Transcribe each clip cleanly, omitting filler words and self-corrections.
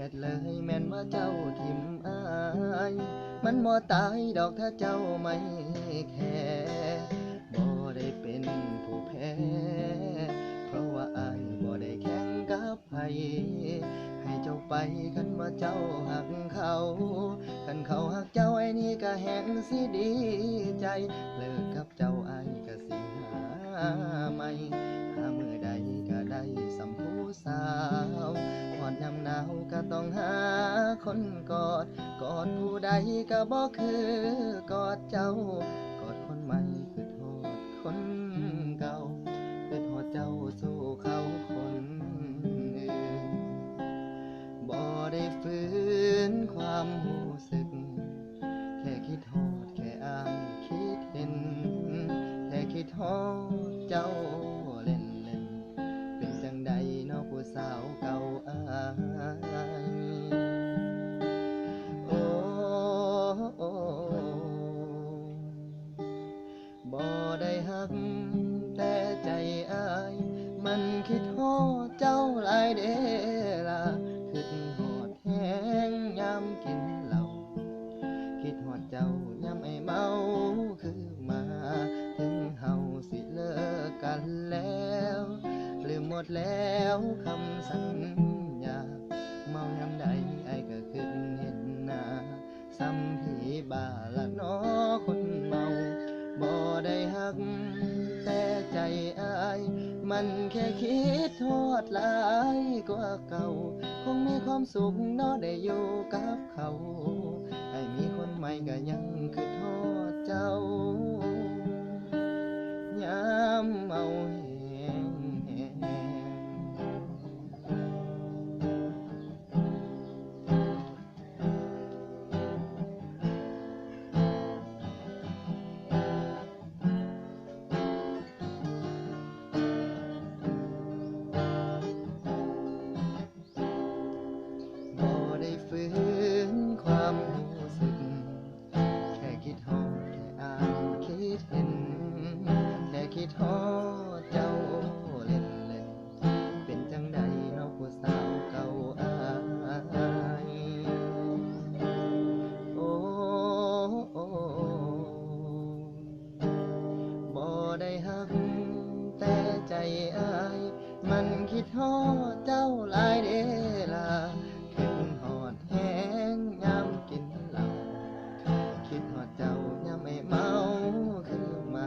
ดเลยแม่นว่าเจ้าทิมอายมันบ่ตายดอกถ้าเจ้าไม่แคร์บ่ได้เป็นผู้แพ้เพราะว่าอายบ่ได้แข่งกับไผให้เจ้าไปคันว่าเจ้าหักเขาคันเขาหักเจ้าไอ้นี่ก็แหงสิดีใจเลิกกับเจ้าอายก็สิหาใหม่หามือใดก็ได้สัมผู้สาวหอดยามหนาวก็ต้องหาคนกอดกอดผู้ใดก็บ่คือกอดเจ้ากอดคนใหม่คือโทษคนเก่าคือโทษเจ้าสู้เขาคนอื่นบ่ได้ฝืนความรู้สึกแค่คิดโทษแค่อ่านคิดเห็นแค่คิดโทษเจ้าเล่นเล่นเป็นจังใดเนาะผู้สาวเก่าอายโอ้โอ้บ่ได้หักแต่ใจอายมันคิดฮอดเจ้าหลายเด้ล่ะคิดฮอดแห้งยามกินเหล้าคิดฮอดเจ้ายามไอ้เมาคือมาถึงเฮาสิเลิกกันแล้วลืมหมดแล้วคำสัญญาเมายามใดไอ้ก็คิดเห็นหน้าซ้ำผีบ้าละน้อคนเมาบ่ได้หักแต่ใจอายมันแค่คิดทอดหลายกว่าเก่าคงมีความสุขเนาะได้อยู่กับเขาให้มีคนใหม่ก็ยังคือทอดเจ้ายามเมาแห้งแห้งบ่ได้ฝืนความรู้สึกแค่คิดฮอดแค่อ่านคิดเห็นแค่คิดฮอดเจ้าเล่นเล่นเป็นจังใดเนาะผู้สาวเก่าอายโอ้โอ้บ่ได้หักแต่ใจอายมันคิดฮอดเจ้าหลายเด้ล่ะคิดฮอดแห้งยามกินเหล้าคิดฮอดเจ้ายามไอ้เมาคือมา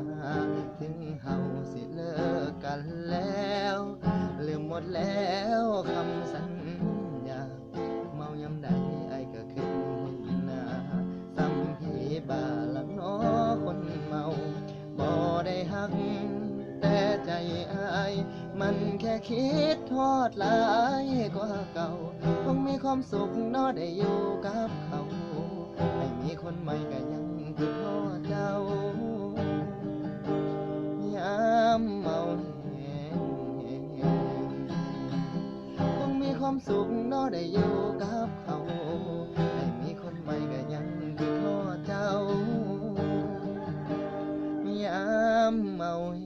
ถึงเฮาสิเลิกกันแล้วลืมหมดแล้วคำสัญญาเมายามใดไอ้ก็คิดเห็นหน้าซ้ำผีบ้าละน้อคนเมาบ่ได้หักแต่ใจอายมันแค่คิดทอดหลายกว่าเก่าคงมีความสุขเนาะได้อยู่กับเขาให้มีคนใหม่ก็ยังคิดทอดเจ้ายามเมาแห้งแห้งคงมีความสุขเนาะได้อยู่กับเขาให้มีคนใหม่ก็ยังคิดทอดเจ้ายามเมาแห้ง